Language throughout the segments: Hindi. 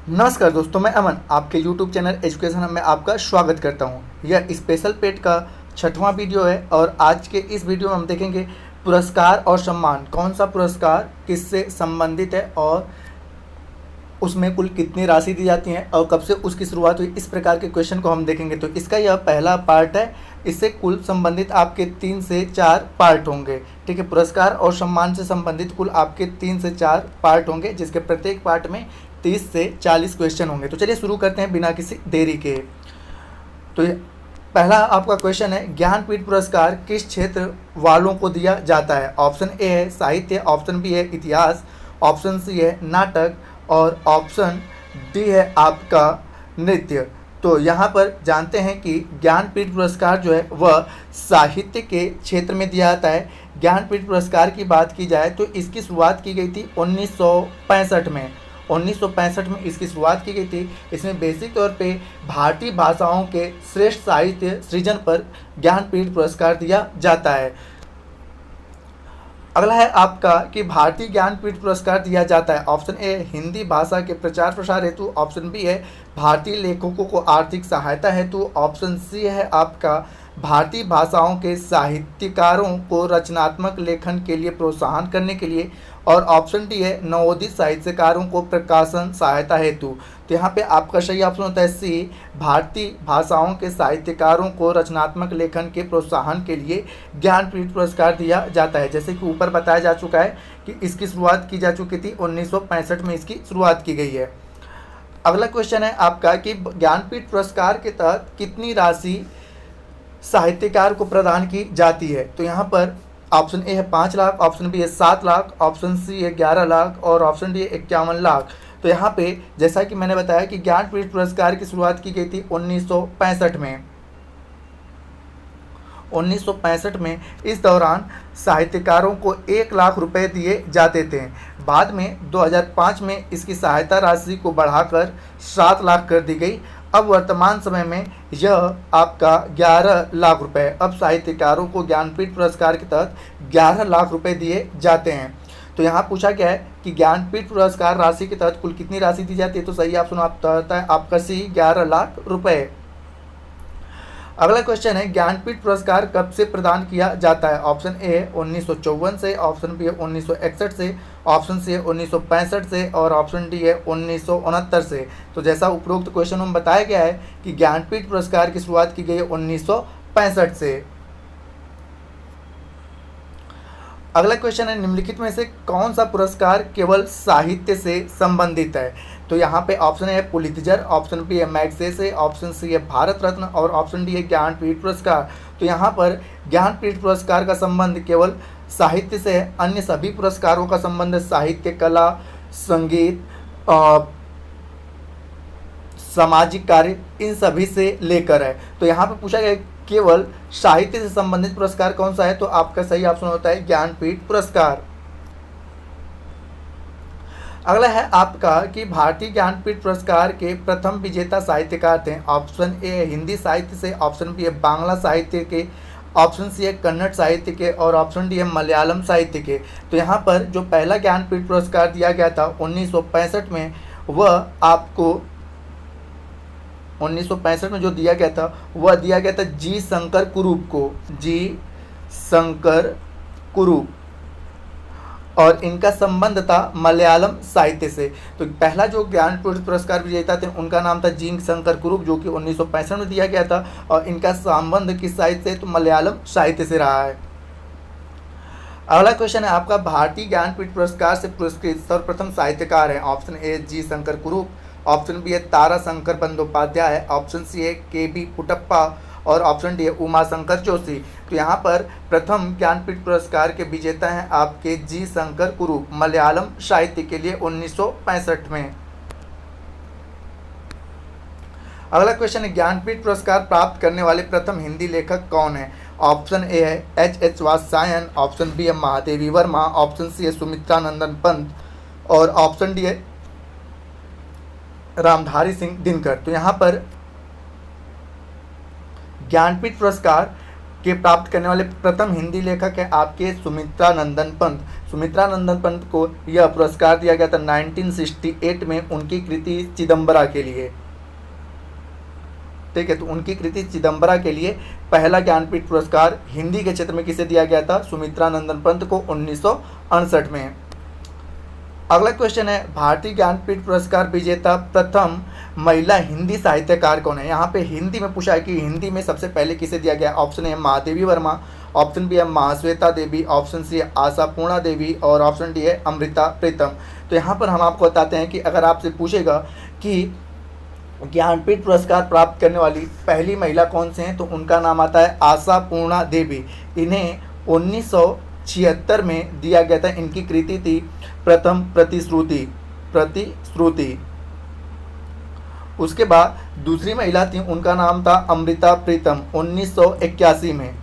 नमस्कार दोस्तों, मैं अमन आपके YouTube चैनल एजुकेशन में आपका स्वागत करता हूं। यह स्पेशल पेड का 6वां वीडियो है और आज के इस वीडियो में हम देखेंगे पुरस्कार और सम्मान, कौन सा पुरस्कार किससे संबंधित है और उसमें कुल कितनी राशि दी जाती है और कब से उसकी शुरुआत हुई। इस प्रकार के क्वेश्चन को हम देखेंगे। तो इसका यह पहला पार्ट है। इससे कुल संबंधित आपके 3 से 4 पार्ट होंगे। ठीक है, पुरस्कार और सम्मान से संबंधित कुल आपके 3 से 4 पार्ट होंगे, जिसके प्रत्येक पार्ट में 30 से 40 क्वेश्चन होंगे। तो चलिए शुरू करते हैं बिना किसी देरी के। तो पहला आपका क्वेश्चन है, ज्ञानपीठ पुरस्कार किस क्षेत्र वालों को दिया जाता है। ऑप्शन ए है साहित्य, ऑप्शन बी है इतिहास, ऑप्शन सी है नाटक और ऑप्शन डी है आपका नृत्य। तो यहाँ पर जानते हैं कि ज्ञानपीठ पुरस्कार जो है वह साहित्य के क्षेत्र में दिया जाता है। ज्ञानपीठ पुरस्कार की बात की जाए तो इसकी शुरुआत की गई थी 1965 में। 1965 में इसकी शुरुआत की गई थी। इसमें बेसिक तौर पे भारतीय भाषाओं के श्रेष्ठ साहित्य सृजन पर ज्ञानपीठ पुरस्कार दिया जाता है। अगला है आपका कि भारतीय ज्ञानपीठ पुरस्कार दिया जाता है। ऑप्शन ए हिंदी भाषा के प्रचार प्रसार हेतु, ऑप्शन बी है भारतीय लेखकों को आर्थिक सहायता हेतु, ऑप्शन सी है आपका भारतीय भाषाओं के साहित्यकारों को रचनात्मक लेखन के लिए प्रोत्साहन करने के लिए, और ऑप्शन डी है नवोदित साहित्यकारों को प्रकाशन सहायता हेतु। तो यहाँ पे आपका सही ऑप्शन होता है सी, भारतीय भाषाओं के साहित्यकारों को रचनात्मक लेखन के प्रोत्साहन के लिए ज्ञानपीठ पुरस्कार दिया जाता है। जैसे कि ऊपर बताया जा चुका है कि इसकी शुरुआत की जा चुकी थी 1965 में इसकी शुरुआत की गई है। अगला क्वेश्चन है आपका कि ज्ञानपीठ पुरस्कार के तहत कितनी राशि साहित्यकार को प्रदान की जाती है। तो यहाँ पर ऑप्शन ए है 5 लाख, ऑप्शन बी है 7 लाख, ऑप्शन सी है 11 लाख और ऑप्शन डी है 51 लाख। तो यहाँ पे जैसा कि मैंने बताया कि ज्ञानपीठ पुरस्कार की शुरुआत की गई थी 1965 में। 1965 में इस दौरान साहित्यकारों को 1 लाख रुपए दिए जाते थे। बाद में 2005 में इसकी सहायता राशि को बढ़ाकर 7 लाख कर दी गई। अब वर्तमान समय में यह आपका 11 लाख रुपए, अब साहित्यकारों को ज्ञानपीठ पुरस्कार के तहत 11 लाख रुपए दिए जाते हैं। तो यहाँ पूछा गया है कि ज्ञानपीठ पुरस्कार राशि के तहत कुल कितनी राशि दी जाती है। तो सही ऑप्शन आपका है आपका सी, 11 लाख रुपए। अगला क्वेश्चन है, ज्ञानपीठ पुरस्कार कब से प्रदान किया जाता है। ऑप्शन ए 1954 से, ऑप्शन बी है 1961 से, ऑप्शन सी है 1965 से और ऑप्शन डी है 1969 से। तो जैसा उपरोक्त क्वेश्चन में बताया गया है कि ज्ञानपीठ पुरस्कार की शुरुआत की गई है 1965 से। अगला क्वेश्चन है, निम्नलिखित में से कौन सा पुरस्कार केवल साहित्य से संबंधित है। तो यहाँ पे ऑप्शन है पुलित्जर, ऑप्शन बी है मैग्सेसे, ऑप्शन सी है भारत रत्न और ऑप्शन डी है ज्ञानपीठ पुरस्कार। तो यहाँ पर ज्ञानपीठ पुरस्कार का संबंध केवल साहित्य से है। अन्य सभी पुरस्कारों का संबंध साहित्य, कला, संगीत, सामाजिक कार्य, इन सभी से लेकर है। तो यहाँ पे पूछा गया केवल साहित्य से संबंधित पुरस्कार कौन सा है। तो आपका सही ऑप्शन होता है ज्ञानपीठ पुरस्कार। अगला है आपका कि भारतीय ज्ञानपीठ पुरस्कार के प्रथम विजेता साहित्यकार थे। ऑप्शन ए हिंदी साहित्य से, ऑप्शन बी है बांग्ला साहित्य के, ऑप्शन सी है कन्नड़ साहित्य के और ऑप्शन डी है मलयालम साहित्य के। तो यहाँ पर जो पहला ज्ञानपीठ पुरस्कार दिया गया था 1965 में, वह आपको 1965 में जो दिया गया था वह दिया गया था जी शंकर कुरूप को, जी शंकर कुरूप, और इनका संबंध था मलयालम साहित्य से। तो पहला जो ज्ञानपीठ पुरस्कार विजेता थे उनका नाम था जी शंकर कुरूप, जो कि 1965 में दिया गया था और इनका संबंध किस साहित्य से, तो मलयालम साहित्य से रहा है। अगला क्वेश्चन है आपका, भारतीय ज्ञानपीठ पुरस्कार से पुरस्कृत सर्वप्रथम साहित्यकार है। ऑप्शन ए जी शंकर कुरूप, ऑप्शन बी है तारा शंकर बंदोपाध्याय, ऑप्शन सी है के बी पुटप्पा और ऑप्शन डी है उमा शंकर जोशी। तो यहाँ पर प्रथम ज्ञानपीठ पुरस्कार के विजेता हैं आपके जी शंकर कुरूप, मलयालम साहित्य के लिए 1965 में। अगला क्वेश्चन है, ज्ञानपीठ पुरस्कार प्राप्त करने वाले प्रथम हिंदी लेखक कौन है। ऑप्शन ए है एच वात्स्यायन, ऑप्शन बी है महादेवी वर्मा, ऑप्शन सी है सुमित्रा नंदन पंत और ऑप्शन डी है रामधारी सिंह दिनकर। तो यहाँ पर ज्ञानपीठ पुरस्कार के प्राप्त करने वाले प्रथम हिंदी लेखक है आपके सुमित्रा नंदन पंत। सुमित्रा नंदन पंत को यह पुरस्कार दिया गया था 1968 में उनकी कृति चिदम्बरा के लिए। ठीक है, तो उनकी कृति चिदम्बरा के लिए पहला ज्ञानपीठ पुरस्कार हिंदी के क्षेत्र में किसे दिया गया था? सुमित्रा नंदन पंत को 1968 में। अगला क्वेश्चन है, भारतीय ज्ञानपीठ पुरस्कार विजेता प्रथम महिला हिंदी साहित्यकार कौन है? यहाँ पे हिंदी में पूछा है कि हिंदी में सबसे पहले किसे दिया गया? Option A Mahadevi Verma, option B है महाश्वेता देवी, ऑप्शन सी है आशापूर्णा देवी और ऑप्शन डी है अमृता प्रीतम। तो यहाँ पर हम आपको बताते हैं कि अगर आपसे पूछेगा कि ज्ञानपीठ पुरस्कार प्राप्त करने वाली पहली महिला कौन से हैं, तो उनका नाम आता है आशापूर्णा देवी। इन्हें 1976 में दिया गया था। इनकी कृति थी प्रथम प्रतिश्रुति। उसके बाद दूसरी महिला थी, उनका नाम था अमृता प्रीतम 1981 में,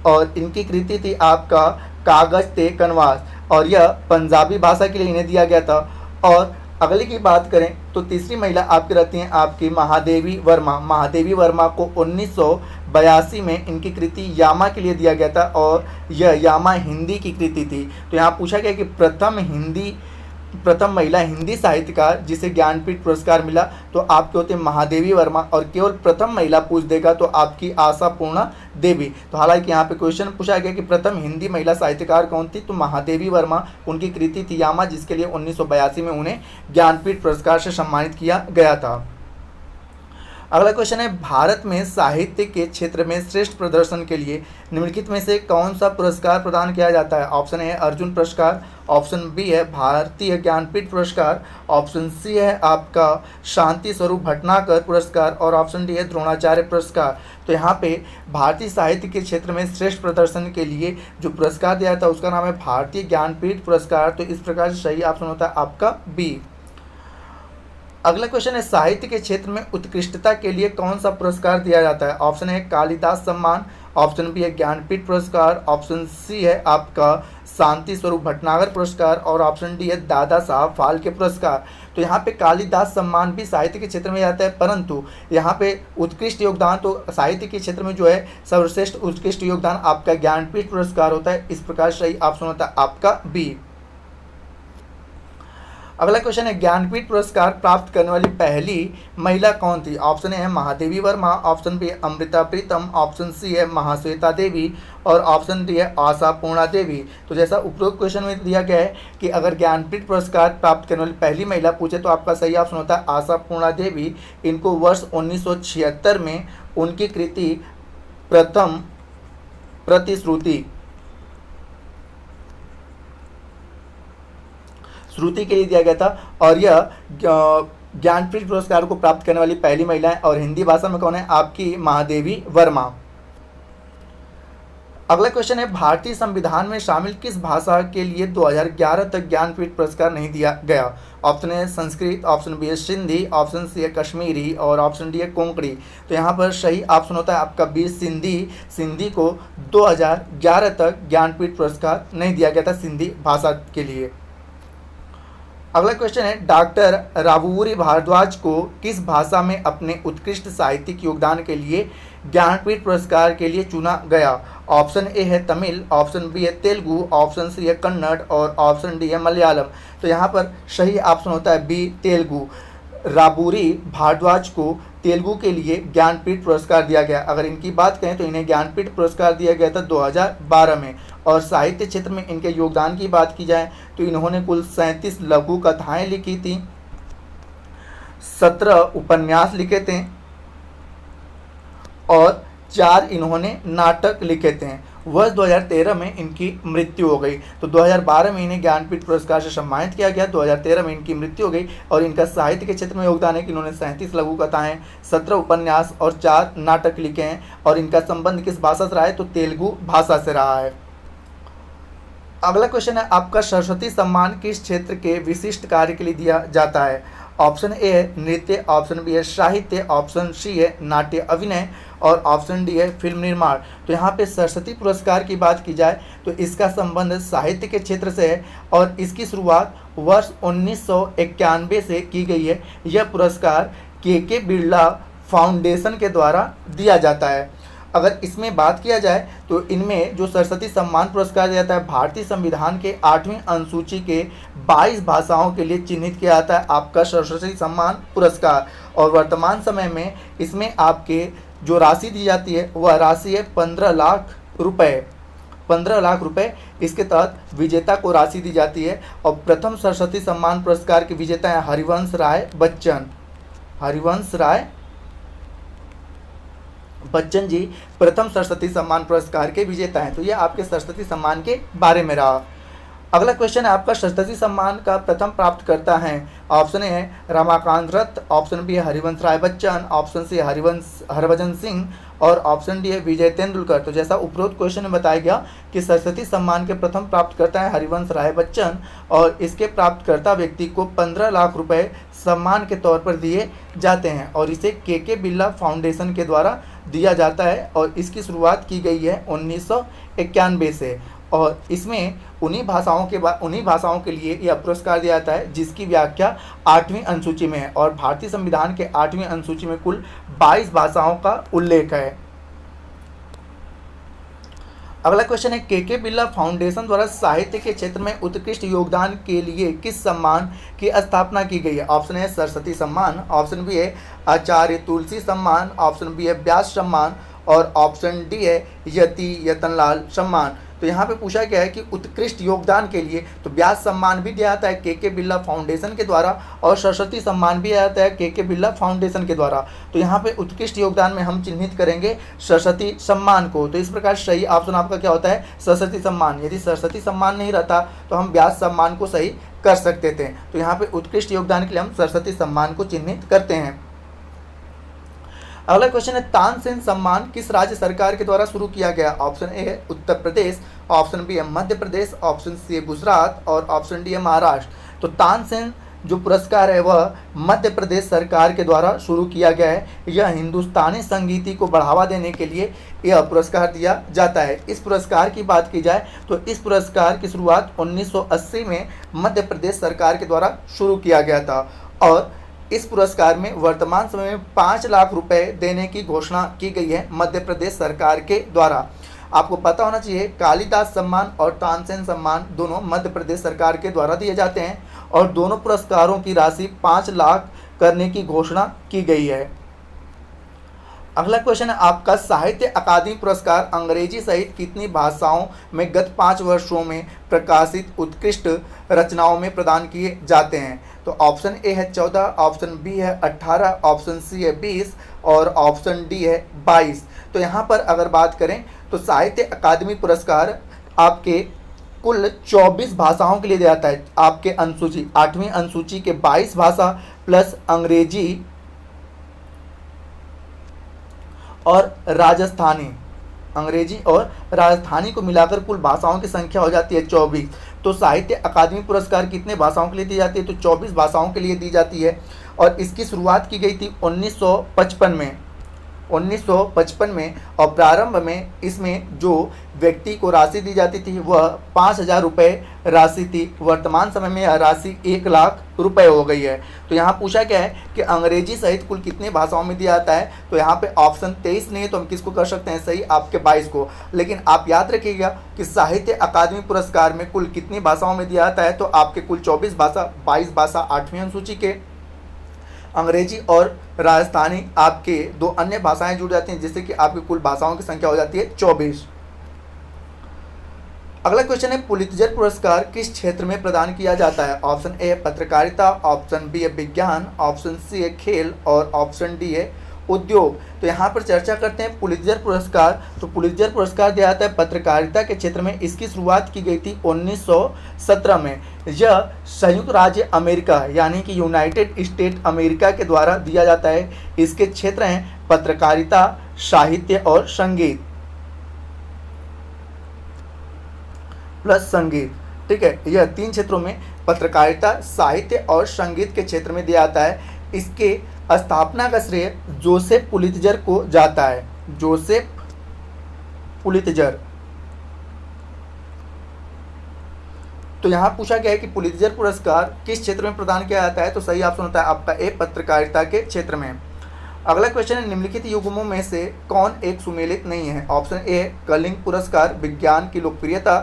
और इनकी कृति थी आपका कागज ते कनवास, और यह पंजाबी भाषा के लिए इन्हें दिया गया था। और अगली की बात करें तो तीसरी महिला आपकी रहती हैं आपकी महादेवी वर्मा। महादेवी वर्मा को 1982 में इनकी कृति यामा के लिए दिया गया था, और यह यामा हिंदी की कृति थी। तो यहाँ पूछा गया कि प्रथम महिला हिंदी साहित्यकार जिसे ज्ञानपीठ पुरस्कार मिला, तो आपके होते महादेवी वर्मा, और केवल प्रथम महिला पूछ देगा तो आपकी आशापूर्णा देवी। तो हालांकि यहाँ पे क्वेश्चन पूछा गया कि प्रथम हिंदी महिला साहित्यकार कौन थी, तो महादेवी वर्मा। उनकी कृति थी यामा, जिसके लिए 1982 में उन्हें ज्ञानपीठ पुरस्कार से सम्मानित किया गया था। अगला क्वेश्चन है, भारत में साहित्य के क्षेत्र में श्रेष्ठ प्रदर्शन के लिए निम्नलिखित में से कौन सा पुरस्कार प्रदान किया जाता है? ऑप्शन ए है अर्जुन पुरस्कार, ऑप्शन बी है भारतीय ज्ञानपीठ पुरस्कार, ऑप्शन सी है आपका शांति स्वरूप भटनागर पुरस्कार, और ऑप्शन डी है द्रोणाचार्य पुरस्कार। तो यहाँ पे भारतीय साहित्य के क्षेत्र में श्रेष्ठ प्रदर्शन के लिए जो पुरस्कार दिया था उसका नाम है भारतीय ज्ञानपीठ पुरस्कार। तो इस प्रकार से सही ऑप्शन होता है आपका बी। अगला क्वेश्चन है, साहित्य के क्षेत्र में उत्कृष्टता के लिए कौन सा पुरस्कार दिया जाता है? ऑप्शन है कालिदास सम्मान, ऑप्शन बी है ज्ञानपीठ पुरस्कार, ऑप्शन सी है आपका शांति स्वरूप भटनागर पुरस्कार, और ऑप्शन डी है दादा साहब फाल्के पुरस्कार। तो यहाँ पे कालिदास सम्मान भी साहित्य के क्षेत्र में आता है, परंतु यहाँ पे उत्कृष्ट योगदान तो साहित्य के क्षेत्र में जो है सर्वश्रेष्ठ उत्कृष्ट योगदान आपका ज्ञानपीठ पुरस्कार होता है। इस प्रकार सही ऑप्शन होता है आपका बी। अगला क्वेश्चन है, ज्ञानपीठ पुरस्कार प्राप्त करने वाली पहली महिला कौन थी? ऑप्शन ए है Mahadevi Verma, option B Amrita Pritam, option C है महाश्वेता देवी, और ऑप्शन डी है आशापूर्णा देवी। तो जैसा उपरोक्त क्वेश्चन में दिया गया है कि अगर ज्ञानपीठ पुरस्कार प्राप्त करने वाली पहली महिला पूछे तो आपका सही ऑप्शन होता है आशापूर्णा देवी। इनको वर्ष 1976 में उनकी कृति प्रथम प्रतिश्रुति के लिए दिया गया था, और यह ज्ञानपीठ पुरस्कार को प्राप्त करने वाली पहली महिला है। और हिंदी भाषा में कौन है? आपकी महादेवी वर्मा। अगला क्वेश्चन है, भारतीय संविधान में शामिल किस भाषा के लिए 2011 तक ज्ञानपीठ पुरस्कार नहीं दिया गया? Option A Sanskrit, option B है सिंधी, ऑप्शन सी है कश्मीरी, और ऑप्शन डी है कोंकणी। तो यहाँ पर सही ऑप्शन होता है आपका बी सिंधी। सिंधी को 2011 तक ज्ञानपीठ पुरस्कार नहीं दिया गया था सिंधी भाषा के लिए। अगला क्वेश्चन है, डॉक्टर रावूरी भारद्वाज को किस भाषा में अपने उत्कृष्ट साहित्यिक योगदान के लिए ज्ञानपीठ पुरस्कार के लिए चुना गया? ऑप्शन ए है तमिल, ऑप्शन बी है तेलुगु, ऑप्शन सी है कन्नड़, और ऑप्शन डी है मलयालम। तो यहाँ पर सही ऑप्शन होता है बी तेलुगु। रावूरी भारद्वाज को तेलुगु के लिए ज्ञानपीठ पुरस्कार दिया गया। अगर इनकी बात करें तो इन्हें ज्ञानपीठ पुरस्कार दिया गया था 2012 में। और साहित्य क्षेत्र में इनके योगदान की बात की जाए तो इन्होंने कुल 37 लघु कथाएं लिखी थी, 17 उपन्यास लिखे थे, और 4 इन्होंने नाटक लिखे थे। वर्ष 2013 में इनकी मृत्यु हो गई। तो 2012 में इन्हें ज्ञानपीठ पुरस्कार से सम्मानित किया गया, 2013 में इनकी मृत्यु हो गई। और इनका साहित्य के क्षेत्र में योगदान है कि इन्होंने 37 लघु कथाएं, 17 उपन्यास और 4 नाटक लिखे हैं। और इनका संबंध किस भाषा से रहा है? तो तेलुगु भाषा से रहा है। अगला क्वेश्चन है, आपका सरस्वती सम्मान किस क्षेत्र के विशिष्ट कार्य के लिए दिया जाता है? ऑप्शन ए है नृत्य, ऑप्शन बी है साहित्य, ऑप्शन सी है नाट्य अभिनय, और ऑप्शन डी है फिल्म निर्माण। तो यहाँ पे सरस्वती पुरस्कार की बात की जाए तो इसका संबंध साहित्य के क्षेत्र से है, और इसकी शुरुआत वर्ष 1991 से की गई है। यह पुरस्कार के बिरला फाउंडेशन के द्वारा दिया जाता है। अगर इसमें बात किया जाए तो इनमें जो सरस्वती सम्मान पुरस्कार दिया जाता है भारतीय संविधान के 8वीं अनुसूची के 22 भाषाओं के लिए चिन्हित किया जाता है आपका सरस्वती सम्मान पुरस्कार। और वर्तमान समय में इसमें आपके जो राशि दी जाती है वह राशि है 15 लाख रुपए। 15 लाख रुपए इसके तहत विजेता को राशि दी जाती है। और प्रथम सरस्वती सम्मान पुरस्कार के विजेता हैं हरिवंश राय बच्चन। हरिवंश राय बच्चन जी प्रथम सरस्वती सम्मान पुरस्कार के विजेता हैं। तो ये आपके सरस्वती सम्मान के बारे में रहा। अगला क्वेश्चन है आपका सरस्वती सम्मान का प्रथम प्राप्तकर्ता हैं। ऑप्शन ए है रमाकांत रथ, ऑप्शन बी है हरिवंश राय बच्चन, ऑप्शन सी है हरभजन सिंह और ऑप्शन डी है विजय तेंदुलकर। तो जैसा उपरोक्त क्वेश्चन में बताया गया कि सरस्वती सम्मान के प्रथम प्राप्तकर्ता है हरिवंश राय बच्चन और इसके प्राप्तकर्ता व्यक्ति को 15 लाख रुपए सम्मान के तौर पर दिए जाते हैं और इसे के बिरला फाउंडेशन के द्वारा दिया जाता है। और इसकी शुरुआत की गई है 1991 से और इसमें उन्हीं भाषाओं के लिए यह पुरस्कार दिया जाता है जिसकी व्याख्या 8वीं अनुसूची में है। और भारतीय संविधान के 8वीं अनुसूची में कुल 22 भाषाओं का उल्लेख है। अगला क्वेश्चन है के बिरला फाउंडेशन द्वारा साहित्य के क्षेत्र में उत्कृष्ट योगदान के लिए किस सम्मान की स्थापना की गई है। ऑप्शन है सरस्वती सम्मान, ऑप्शन बी है आचार्य तुलसी सम्मान, ऑप्शन बी है व्यास सम्मान और ऑप्शन डी है यतियतनलाल सम्मान। तो यहाँ पे पूछा गया है कि उत्कृष्ट योगदान के लिए तो व्यास सम्मान भी दिया जाता है के बिरला फाउंडेशन के द्वारा और सरस्वती सम्मान भी दिया जाता है के बिरला फाउंडेशन के द्वारा। तो यहाँ पे उत्कृष्ट योगदान में हम चिन्हित करेंगे सरस्वती सम्मान को। तो इस प्रकार सही ऑप्शन आपका क्या होता है सरस्वती सम्मान। यदि सरस्वती सम्मान नहीं रहता तो हम व्यास सम्मान को सही कर सकते थे। तो यहाँ पे उत्कृष्ट योगदान के लिए हम सरस्वती सम्मान को चिन्हित करते हैं। अगला क्वेश्चन है तानसेन सम्मान किस राज्य सरकार के द्वारा शुरू किया गया। ऑप्शन ए है उत्तर प्रदेश, ऑप्शन बी है मध्य प्रदेश, ऑप्शन सी है गुजरात और ऑप्शन डी है महाराष्ट्र। तो तानसेन जो पुरस्कार है वह मध्य प्रदेश सरकार के द्वारा शुरू किया गया है। यह हिंदुस्तानी संगीति को बढ़ावा देने के लिए यह पुरस्कार दिया जाता है। इस पुरस्कार की बात की जाए तो इस पुरस्कार की शुरुआत 1980 में मध्य प्रदेश सरकार के द्वारा शुरू किया गया था और इस पुरस्कार में वर्तमान समय में 5 लाख रुपए देने की घोषणा की गई है मध्य प्रदेश सरकार के द्वारा। आपको पता होना चाहिए कालिदास सम्मान और तानसेन सम्मान दोनों मध्य प्रदेश सरकार के द्वारा दिए जाते हैं और दोनों पुरस्कारों की राशि 5 लाख करने की घोषणा की गई है। अगला क्वेश्चन है आपका साहित्य अकादमी पुरस्कार अंग्रेजी सहित कितनी भाषाओं में गत 5 वर्षों में प्रकाशित उत्कृष्ट रचनाओं में प्रदान किए जाते हैं। तो ऑप्शन ए है 14, ऑप्शन बी है 18, ऑप्शन सी है 20 और ऑप्शन डी है 22। तो यहाँ पर अगर बात करें तो साहित्य अकादमी पुरस्कार आपके कुल 24 भाषाओं के लिए दिया जाता है। आपके अनुसूची 8वीं अनुसूची के 22 भाषा प्लस अंग्रेजी और राजस्थानी को मिलाकर कुल भाषाओं की संख्या हो जाती है 24। तो साहित्य अकादमी पुरस्कार कितने भाषाओं के लिए दी जाती है तो 24 भाषाओं के लिए दी जाती है और इसकी शुरुआत की गई थी 1955 में और प्रारंभ में इसमें जो व्यक्ति को राशि दी जाती थी वह 5,000 रुपये राशि थी। वर्तमान समय में यह राशि 1 लाख रुपए हो गई है। तो यहाँ पूछा गया है कि अंग्रेजी सहित कुल कितने भाषाओं में दिया जाता है। तो यहाँ पे ऑप्शन 23 नहीं है तो हम किसको कर सकते हैं सही आपके 22 को। लेकिन आप याद रखिएगा कि साहित्य अकादमी पुरस्कार में कुल कितनी भाषाओं में दिया जाता है तो आपके कुल 24 भाषा, 22 भाषा 8वीं अनुसूची के, अंग्रेजी और राजस्थानी आपके 2 अन्य भाषाएं जुड़ जाती हैं जिससे कि आपकी कुल भाषाओं की संख्या हो जाती है 24। अगला क्वेश्चन है पुलित्जर पुरस्कार किस क्षेत्र में प्रदान किया जाता है। ऑप्शन ए पत्रकारिता, ऑप्शन बी है विज्ञान, ऑप्शन सी है खेल और ऑप्शन डी है उद्योग। तो यहाँ पर चर्चा करते हैं पुलित्जर पुरस्कार। तो पुलित्जर पुरस्कार दिया जाता है पत्रकारिता के क्षेत्र में। इसकी शुरुआत की गई थी 1917 में। यह संयुक्त राज्य अमेरिका यानी कि यूनाइटेड स्टेट अमेरिका के द्वारा दिया जाता है। इसके क्षेत्र हैं पत्रकारिता, साहित्य और संगीत प्लस संगीत। ठीक है, यह 3 क्षेत्रों में पत्रकारिता, साहित्य और संगीत के क्षेत्र में दिया जाता है। इसके स्थापना का श्रेय जोसेफ पुलित्जर को जाता है। Joseph Pulitzer. तो यहाँ पूछा गया है कि पुलित्जर पुरस्कार किस क्षेत्र में प्रदान किया जाता है तो सही ऑप्शन होता है आपका ए पत्रकारिता के क्षेत्र में। अगला क्वेश्चन है, निम्नलिखित युग्मों में से कौन एक सुमेलित नहीं है? ऑप्शन ए कलिंग पुरस्कार विज्ञान की लोकप्रियता,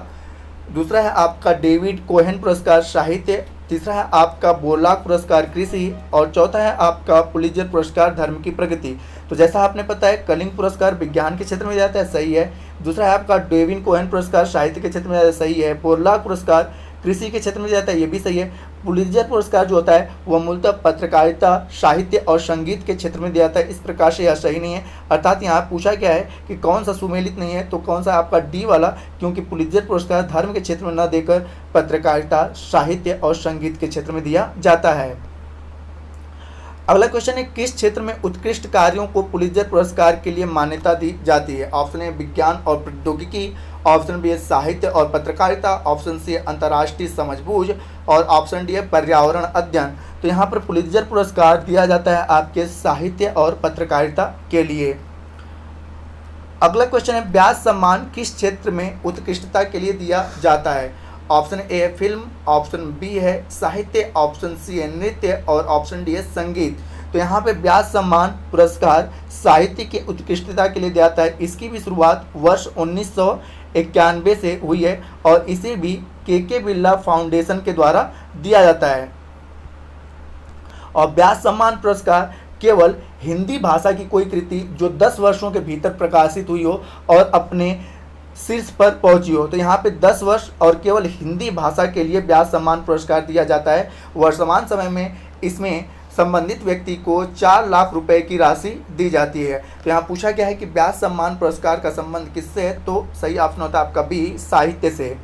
दूसरा है आपका डेविड कोहेन पुरस्कार साहित्य, तीसरा है आपका बोलाक पुरस्कार कृषि और चौथा है आपका पुलित्जर पुरस्कार धर्म की प्रगति। तो जैसा आपने पता है कलिंग पुरस्कार विज्ञान के क्षेत्र में जाता है, सही है। दूसरा है आपका डेविड कोहेन पुरस्कार साहित्य के क्षेत्र में जाता है, सही है। बोलाक पुरस्कार कृषि के क्षेत्र में जाता है, ये भी सही है। पुलित्जर पुरस्कार जो होता है वह मूलतः पत्रकारिता, साहित्य और संगीत के क्षेत्र में दिया जाता है, इस प्रकार से यह सही नहीं है। अर्थात यहाँ पूछा गया है कि कौन सा सुमेलित नहीं है, तो कौन सा आपका डी वाला, क्योंकि पुलित्जर पुरस्कार धर्म के क्षेत्र में न देकर पत्रकारिता, साहित्य और संगीत के क्षेत्र में दिया जाता है। अगला क्वेश्चन है, किस क्षेत्र में उत्कृष्ट कार्यों को पुलित्जर पुरस्कार के लिए मान्यता दी जाती है? ऑप्शन ए विज्ञान और प्रौद्योगिकी, ऑप्शन बी है साहित्य और पत्रकारिता, ऑप्शन सी है अंतर्राष्ट्रीय समझबूझ और ऑप्शन डी है पर्यावरण अध्ययन। तो यहाँ पर पुलित्जर पुरस्कार दिया जाता है आपके साहित्य और पत्रकारिता के लिए। अगला क्वेश्चन है, व्यास सम्मान किस क्षेत्र में उत्कृष्टता के लिए दिया जाता है? ऑप्शन ए है फिल्म, ऑप्शन बी है साहित्य, ऑप्शन सी है नृत्य और ऑप्शन डी है संगीत। तो यहाँ पे व्यास सम्मान पुरस्कार साहित्य की उत्कृष्टता के लिए दिया जाता है। इसकी भी शुरुआत वर्ष 1991 से हुई है और इसे भी के बिरला फाउंडेशन के द्वारा दिया जाता है। और व्यास सम्मान पुरस्कार केवल हिंदी भाषा की कोई कृति जो 10 वर्षों के भीतर प्रकाशित हुई हो और अपने शीर्ष पर पहुंची हो, तो यहाँ पे 10 वर्ष और केवल हिंदी भाषा के लिए व्यास सम्मान पुरस्कार दिया जाता है। वर्तमान समय में इसमें संबंधित व्यक्ति को 4 लाख रुपए की राशि दी जाती है। तो यहाँ पूछा गया है कि व्यास सम्मान पुरस्कार का संबंध किससे है, तो सही ऑप्शन होता है आपका बी साहित्य से।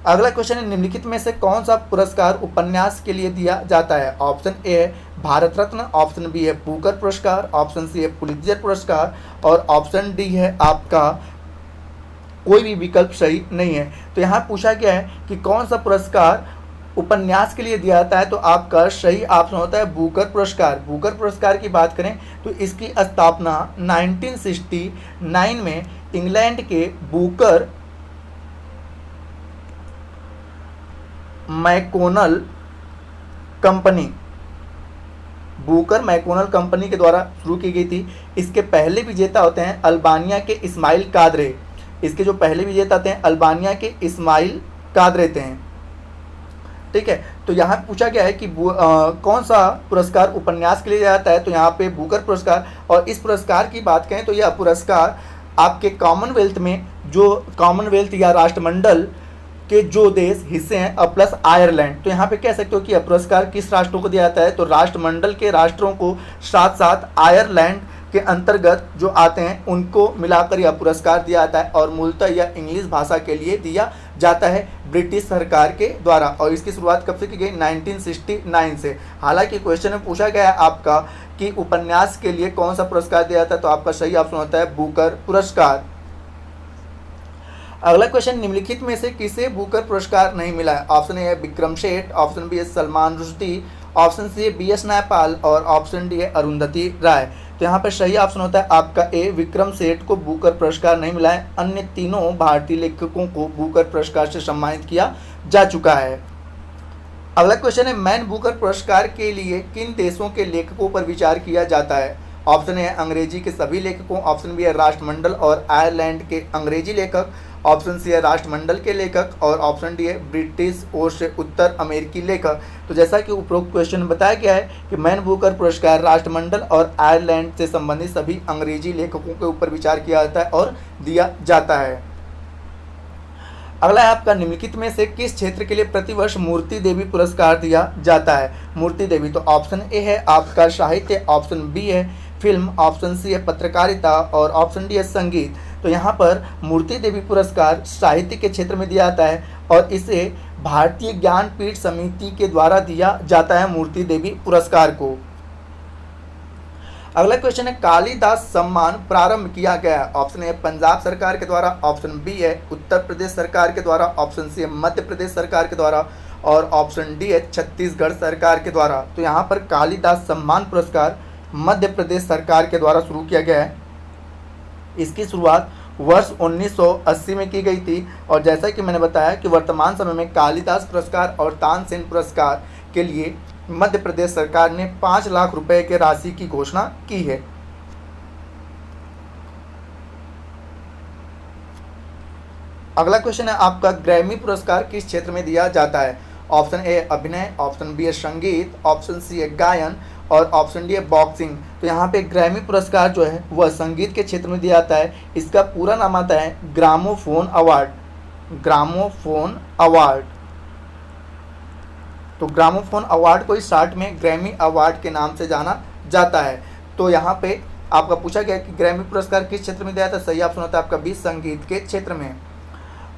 अगला क्वेश्चन है, निम्नलिखित में से कौन सा पुरस्कार उपन्यास के लिए दिया जाता है? ऑप्शन ए है भारत रत्न, ऑप्शन बी है बुकर पुरस्कार, ऑप्शन सी है पुलित्जर पुरस्कार और ऑप्शन डी है आपका कोई भी विकल्प सही नहीं है। तो यहाँ पूछा गया है कि कौन सा पुरस्कार उपन्यास के लिए दिया जाता है, तो आपका सही ऑप्शन होता है बुकर पुरस्कार। बुकर पुरस्कार की बात करें तो इसकी स्थापना 1969 में इंग्लैंड के बुकर मैकोनल कंपनी के द्वारा शुरू की गई थी। इसके पहले विजेता होते हैं अल्बानिया के इस्माइल कादरे। इसके जो पहले विजेता थे अल्बानिया के इस्माइल कादरे थे। ठीक है, तो यहाँ पूछा गया है कि कौन सा पुरस्कार उपन्यास के लिए दिया जाता है, तो यहाँ पे बुकर पुरस्कार। और इस पुरस्कार की बात करें तो यह पुरस्कार आपके कॉमनवेल्थ में, जो कॉमनवेल्थ या राष्ट्रमंडल के जो देश हिस्से हैं और प्लस आयरलैंड, तो यहाँ पे कह सकते हो कि यह पुरस्कार किस राष्ट्रों को दिया जाता है, तो राष्ट्रमंडल के राष्ट्रों को साथ साथ आयरलैंड के अंतर्गत जो आते हैं उनको मिलाकर यह पुरस्कार दिया जाता है। और मूलतः यह इंग्लिश भाषा के लिए दिया जाता है ब्रिटिश सरकार के द्वारा। और इसकी शुरुआत कब से की गई? 1969 से। हालांकि क्वेश्चन में पूछा गया है आपका कि उपन्यास के लिए कौन सा पुरस्कार दिया जाता है, तो आपका सही ऑप्शन होता है बुकर पुरस्कार। अगला क्वेश्चन, निम्नलिखित में से किसे बुकर पुरस्कार नहीं मिला है? ऑप्शन ए है विक्रम सेठ, ऑप्शन बी है सलमान रुश्दी, ऑप्शन सी है BS नैपाल और ऑप्शन डी है अरुंधति राय। तो यहाँ पर सही ऑप्शन होता है आपका ए विक्रम सेठ को बुकर पुरस्कार नहीं मिला है। अन्य तीनों भारतीय लेखकों को बुकर पुरस्कार से सम्मानित किया जा चुका है। अगला क्वेश्चन है, मैन बुकर पुरस्कार के लिए किन देशों के लेखकों पर विचार किया जाता है? ऑप्शन ए है अंग्रेजी के सभी लेखकों, ऑप्शन बी है राष्ट्रमंडल और आयरलैंड के अंग्रेजी लेखक, ऑप्शन सी है राष्ट्रमंडल के लेखक और ऑप्शन डी है ब्रिटिश और से उत्तर अमेरिकी लेखक। तो जैसा कि उपरोक्त क्वेश्चन में बताया गया है कि मैन बुकर पुरस्कार राष्ट्रमंडल और आयरलैंड से संबंधित सभी अंग्रेजी लेखकों के ऊपर विचार किया जाता है और दिया जाता है। अगला है आपका, निम्नलिखित में से किस क्षेत्र के लिए प्रतिवर्ष मूर्ति देवी पुरस्कार दिया जाता है? मूर्ति देवी, तो ऑप्शन ए है आपका साहित्य, ऑप्शन बी है फिल्म, ऑप्शन सी है पत्रकारिता और ऑप्शन डी है संगीत। तो यहाँ पर मूर्ति देवी पुरस्कार साहित्य के क्षेत्र में दिया जाता है और इसे भारतीय ज्ञानपीठ समिति के द्वारा दिया जाता है मूर्ति देवी पुरस्कार को। अगला क्वेश्चन है, कालिदास सम्मान प्रारंभ किया गया? ऑप्शन ए पंजाब सरकार के द्वारा, ऑप्शन बी है उत्तर प्रदेश सरकार के द्वारा, ऑप्शन सी है मध्य प्रदेश सरकार के द्वारा और ऑप्शन डी है छत्तीसगढ़ सरकार के द्वारा। तो यहाँ पर कालिदास सम्मान पुरस्कार मध्य प्रदेश सरकार के द्वारा शुरू किया गया है। इसकी शुरुआत वर्ष 1980 में की गई थी और जैसा कि मैंने बताया कि वर्तमान समय में कालिदास पुरस्कार और तानसेन पुरस्कार के लिए मध्य प्रदेश सरकार ने 5 लाख रुपए के राशि की घोषणा की है? अगला क्वेश्चन है आपका, ग्रैमी पुरस्कार किस क्षेत्र में दिया जाता है? ऑप्शन ए अभिनय, ऑप्शन बी है संगीत, ऑप्शन सी है गायन और ऑप्शन डी है बॉक्सिंग। तो यहाँ पे ग्रैमी पुरस्कार जो है वह संगीत के क्षेत्र में दिया जाता है। इसका पूरा नाम आता है ग्रामोफोन अवार्ड। Gramophone award. तो ग्रामोफोन अवार्ड को इस शॉर्ट में ग्रैमी अवार्ड के नाम से जाना जाता है। तो यहाँ पे आपका पूछा गया कि ग्रैमी पुरस्कार किस क्षेत्र में दिया जाता है? सही ऑप्शन होता है आपका बी, संगीत के क्षेत्र में।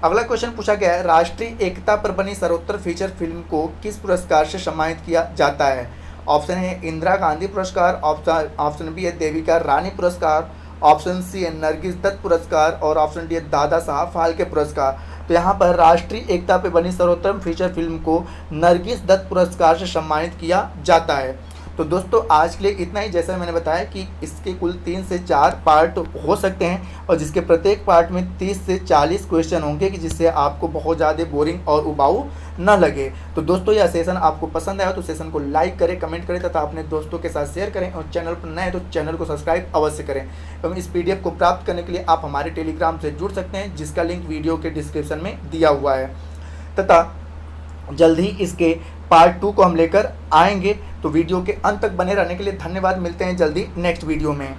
अगला क्वेश्चन पूछा गया है, राष्ट्रीय एकता पर बनी सर्वोत्तर फीचर फिल्म को किस पुरस्कार से सम्मानित किया जाता है? ऑप्शन है इंदिरा गांधी पुरस्कार, ऑप्शन बी है देविका रानी पुरस्कार, ऑप्शन सी है नरगिस दत्त पुरस्कार और ऑप्शन डी है दादा साहब फाल्के पुरस्कार। तो यहाँ पर राष्ट्रीय एकता पर बनी सर्वोत्तम फीचर फिल्म को नरगिस दत्त पुरस्कार से सम्मानित किया जाता है। तो दोस्तों आज के लिए इतना ही। जैसा मैंने बताया कि इसके कुल 3 से 4 पार्ट हो सकते हैं और जिसके प्रत्येक पार्ट में 30 से 40 क्वेश्चन होंगे कि जिससे आपको बहुत ज़्यादा बोरिंग और उबाऊ न लगे। तो दोस्तों यह सेशन आपको पसंद आया तो सेशन को लाइक करें, कमेंट करें तथा अपने दोस्तों के साथ शेयर करें और चैनल पर नए तो चैनल को सब्सक्राइब अवश्य करें। एवं इस PDF को प्राप्त करने के लिए आप हमारे टेलीग्राम से जुड़ सकते हैं जिसका लिंक वीडियो के डिस्क्रिप्शन में दिया हुआ है तथा जल्द ही इसके पार्ट 2 को हम लेकर आएंगे। तो वीडियो के अंत तक बने रहने के लिए धन्यवाद। मिलते हैं जल्दी नेक्स्ट वीडियो में।